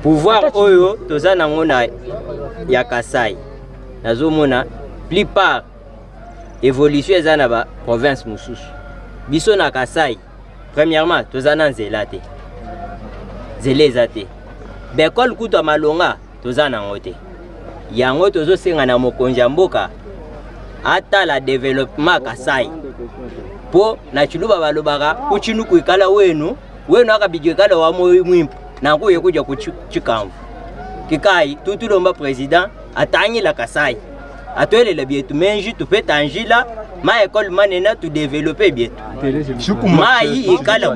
pouvoir oyo toza nango na ya Kasai nazomona plupart évolution eza na ba province mosusu biso na Kasai premièrement toza na nzela te zele eza te bekol kuta malonga toza nango te yango tozosenga na mokonzi ya mboka ata la développement Kasai po na chiluba balobaka kuchinu kuikala wenu akabijikala wa mwimpu na kuye kuja kuchikamvu kikai tutulomba president atangi la Kasai atwele la bietu menji tupe tangila ma école manena tu développer bietu ma yi ikala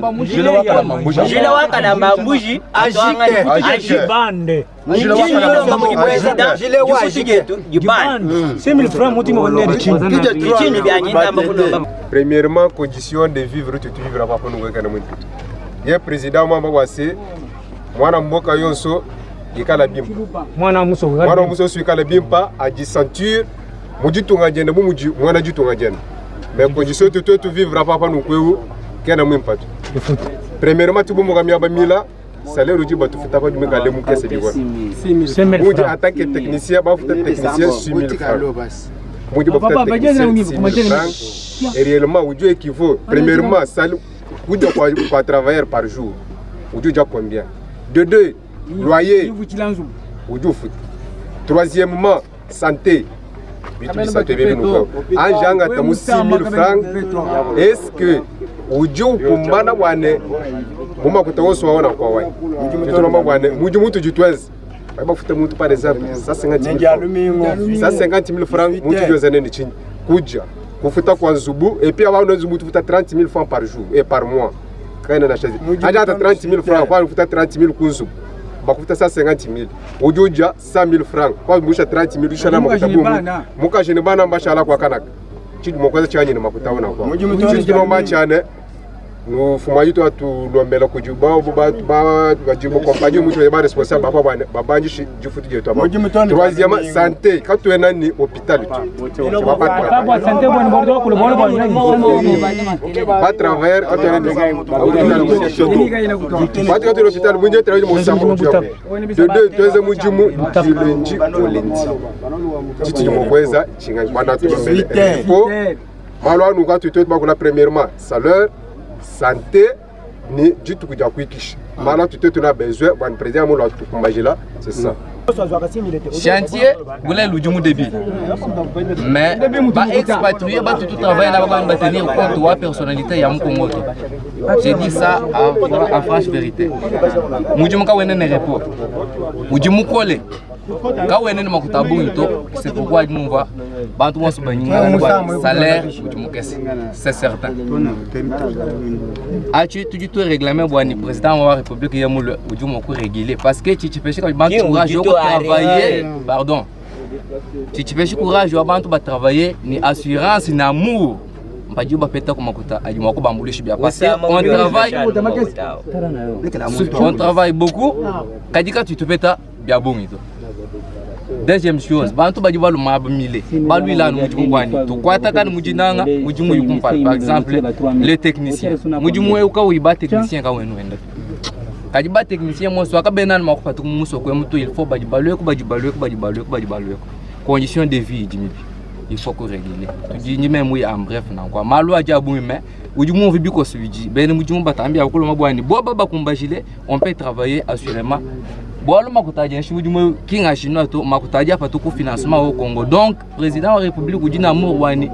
jila wakala mambuji atwanga ajibande jila wakala mambuji president jile wajigetu jibande 5000 francs mutima wanere chini byanyinda makulomba. Premièrement, condition de vivre, tu vivras pas pour nous regarder mon tout. Le président m'a wase, mwana mboka yonso, yikala bimpa. Mwana muso su yikala bimpa, a dit ceinture, muji tunga jenda, muji mwana ju tunga jenda. Mais condition tu vivras pas pour nous kweu, kena mwimpa tu. Premièrement, tu bomo gamia bamila, salaire uji batu futa pas du mega lemu kese biwa. 5000 francs. Muji en tant que technicien, ba futa technicien 6000 francs. Muji ba futa technicien 6000 francs. Et réellement, où Dieu équivaut, premièrement, salaire, où Dieu quoi travailler par jour, où Dieu déjà combien? De deux, loyer, où Dieu fout. Troisièmement, santé. En jangat, 6000 francs. Est-ce que où Dieu pour mana wane, pour ma côté on soit on a quoi ouais. Tu te nommes wane, muju mutu du 13. Pas foutre mutu par exemple, ça 50 000 francs. Ça 50 000 francs, mutu 2 années de chine. Kuja. Vous faites quoi Zoubou et puis avoir un Zoubou, vous faites 30 000 francs par jour et par mois. Quand on a choisi, on a 30 000 francs, vous faites 30 000 Kouzou. Vous faites ça 50 000. Aujourd'hui, 100 000 francs. Quand vous faites 30 000, vous avez un peu de temps. Nous fumons tout à tout le monde qui joue bas, compagnie, nous sommes responsables. Troisièmement, santé. Quand tu es dans l'hôpital, tu ne vas pas travailler. Quand tu es dans l'hôpital, vous êtes travailler mon sang. Deuxième, premièrement, salaire, santé, ni du tout que tu as tu as besoin d'un président, c'est ça. Chantier, vous l'avez le débit. Mais, expatrié, tout travail là, tenir compte de la personnalité de Congo. J'ai dit ça en franche vérité. Nous avons un repos. Nous avons collé. Quand on est dans le c'est pourquoi nous va salaire, c'est certain. Tu réclames le président de la République régulier parce que tu fais courage travailler, pardon. Tu fais courage de travailler, ni assurance, ni amour. Parce qu'on travaille beaucoup, quand tu te fais ça, bien bon. Deuxième chose, bantu badi balu mabamile. Balu ila mujumwani. Tukwata kan mujinanga, mujumu yukumpala. Par exemple, les techniciens. Mujumu yuka uiba technicien ka wenu enda. Kadi ba technicien mo so akabena na makupatu muso ko mutu il faut badi balu ko. Conditions de vie dimibi. Il faut qu'on règle. Tu dis ni même oui en bref na quoi. Malu aja bu mais mujumu vibi ko suiji. Ben mujumu batambi akolo mabwani. Bo baba kumbajile, on peut travailler assurément. Boalo makutaja nshimujumwe kinga chinois to makutaja pa to financement au Congo. Donc président de la République udina murwani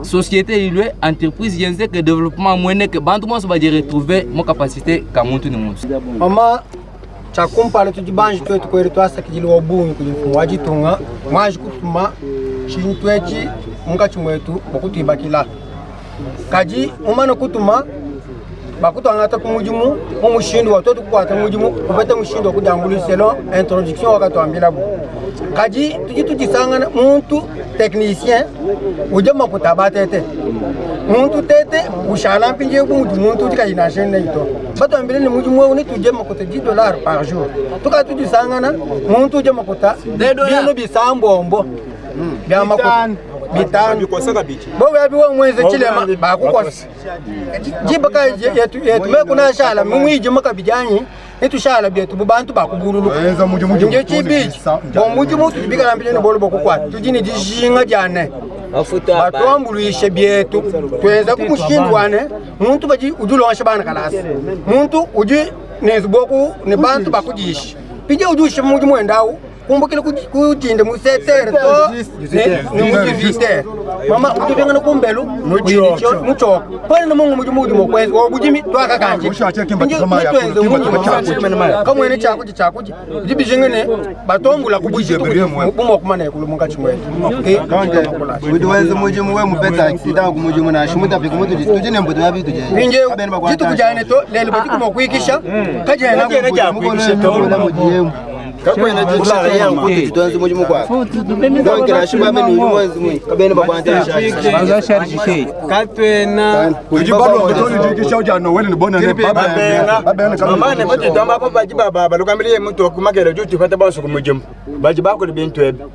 société ilwe entreprise yenze que développement moyen que bantu mo ba dire retrouver mon capacité ka muntu ni muntu. Mama cha kumpala tu dibanji to ko eri to asa kijili obunyi kujifunwaji tunga mwaji kutuma chintwechi mungachi mwetu bokutu ibakila. Kaji umana kutuma bakutu angata kumujumu mumushindo watoto kukwata mujumu kupata mushindo kudambulu selon introduction wakatwambila bu kaji tujisangana muntu technicien ujama kutabatete muntu tete ushala mpinje muntu tikayina shene ito batwambile ni mujumu woni tujema kuta $10 par jour tuka tujisangana muntu ujama kuta bino bisambombo bya makuta bitano bowe abiwe mweze chilema bakukosa jibaka yetu kuna shala mwiji maka bijanyi etushala byetu bubantu bakubululu nje chibiji bo muji mutu bigala mbile bolo bokukwata tujini dijinga jane batombuluishe byetu twenza kumushindwane muntu baji ujulonga bana kalasi muntu uji neziboku ne bantu bakujisha pije ujushe muji mwendao kumbukile kujinde musetere to ne muji vite mama utubengana kumbelu mucho pale na mungu muji mokwezi obujimi twaka kanje kamwene chakuji jibijengene batombula kubujije bumo kumana kulumunga chimwene udiwenze muji muwe mupeta accident kumuji muna shimuta pika mutu tujine mbuto yabi tuje ninje jitu kujane to lele butiki mokwikisha kajena kuikisha to muji kakwena jikula yangu tutuanze muji mukwa donc la shima benu mwanzi mwe kabene bakwanta baza charge ke katwena kujibalo mutoni jikisha ujano wele nibona ne baba mama ne bati tamba papa jibaba balukambilie mtu okumakele juti fata basu kumujemu baji bako libintu ebe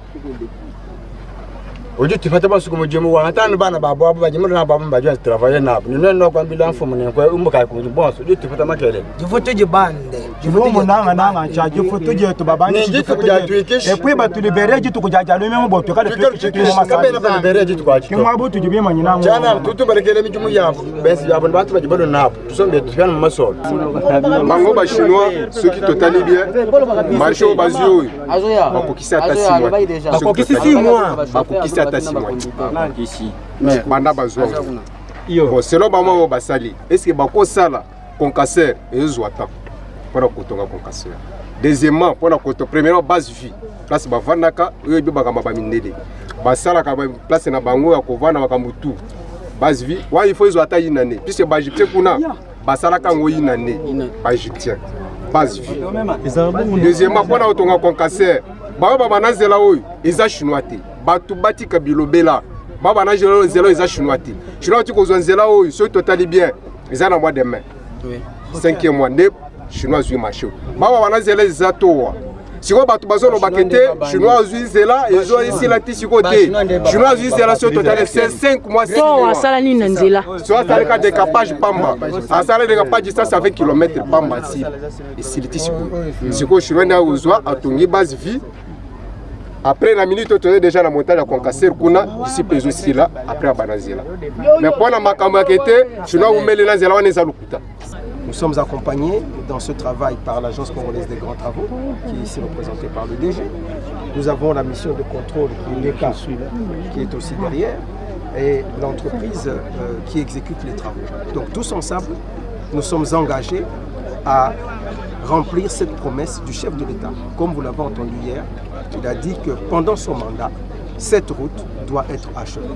ujuti fata basu kumujemu wa hatanu bana babo abo baji murna babo baji travailler nabo ni no kwambila mfumu ne kwa umuka ku boss ujuti fata makele jifoto jibande jifoto nanga cha jifoto je to babani jifoto kujatwikisha et puis batu libéré jitu kujaja lo même boto kale kabena ba libéré jitu kwa kimwa botu jibe manyina jana tutu barekele mijumu yabo besi yabo bantu baji bado nabo tusombe tukana mu masol bango ba chinois ceux qui totali bien marché au bazio bakokisa ata 6 mois bakokisi 6 mois bakokisa ata 6 mois ici banda bazwa bon selon bamo basali est-ce que bakosala concasser ezwa temps pour kotonga concasser deuxièmement pour la koto premièrement base vie place bavandaka oyo bibaka mabamindele basala ka place na bango ya kovana makambutu base vie wa il faut ezwa ata inane puisque bajipte kuna basala kango inane bajiptien base vie deuxièmement pour la kotonga concasser baba banazela oyo eza chinois te batu batika bilobela baba na jelo zelo eza chinois te chinois tiko zonzela oyo so totali bien eza na mois de mai 5e mois ne chinois zui marché baba wana zela eza towa siko batu bazono bakete chinois zui zela ezo ici la ti siko te chinois zui zela so totali c'est 5 mois so asala ni nzela so asala ka décapage pamba asala décapage distance avec kilomètre pamba ici le ti siko chinois na uzwa atongi base vie. Après la minute, on est déjà dans la montagne à Concasser, Kuna, ici, Pézo, ici, là, après à Banazela. Mais pour la Makamakete, je n'ai pas les Nazela, on est à Lukuta. Nous sommes accompagnés dans ce travail par l'Agence congolaise des grands travaux, qui est ici représentée par le DG. Nous avons la mission de contrôle qui est l'ECA, qui est aussi derrière, et l'entreprise qui exécute les travaux. Donc tous ensemble, nous sommes engagés à remplir cette promesse du chef de l'État. Comme vous l'avez entendu hier, il a dit que pendant son mandat, cette route doit être achevée.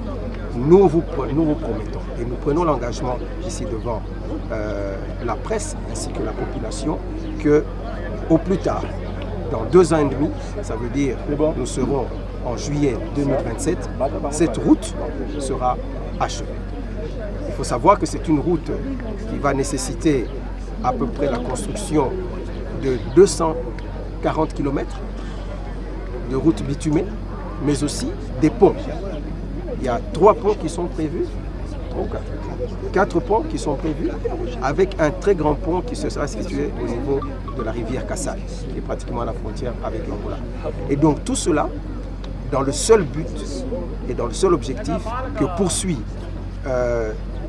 Nous vous promettons et nous prenons l'engagement ici devant la presse ainsi que la population que au plus tard, dans 2 ans et demi, ça veut dire nous serons en juillet 2027, cette route sera achevée. Il faut savoir que c'est une route qui va nécessiter à peu près la construction de 240 km de routes bitumées, mais aussi des ponts. Il y a 3 ponts qui sont prévus, 4 ponts qui sont prévus, avec un très grand pont qui se sera situé au niveau de la rivière Kassai, qui est pratiquement à la frontière avec l'Angola. Et donc tout cela dans le seul but et dans le seul objectif que poursuit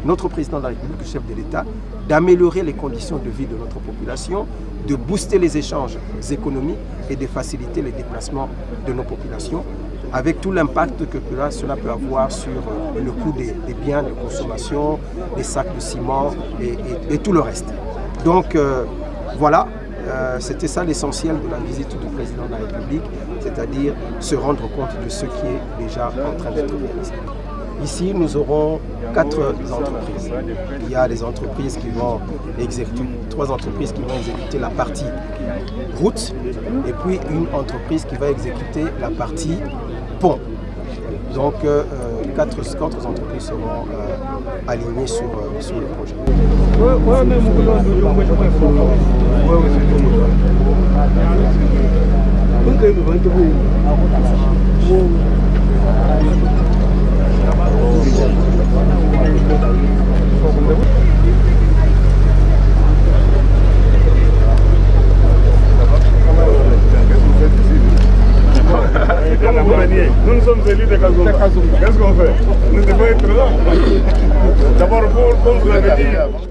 notre président de la République, le chef de l'État, d'améliorer les conditions de vie de notre population, de booster les échanges économiques et de faciliter les déplacements de nos populations, avec tout l'impact que cela peut avoir sur le coût des biens de consommation, des sacs de ciment et tout le reste. Donc voilà, c'était ça l'essentiel de la visite du président de la République, c'est-à-dire se rendre compte de ce qui est déjà en train d'être réalisé. Ici, nous aurons 4 entreprises. Il y a des entreprises qui vont exécuter, 3 entreprises qui vont exécuter la partie route, et puis une entreprise qui va exécuter la partie pont. Donc, 4 entreprises seront alignées sur le projet. gagné. Nous sommes élus de Kazumba. Qu'est-ce qu'on fait? Nous devons être là. D'abord, comme vous l'avez dit,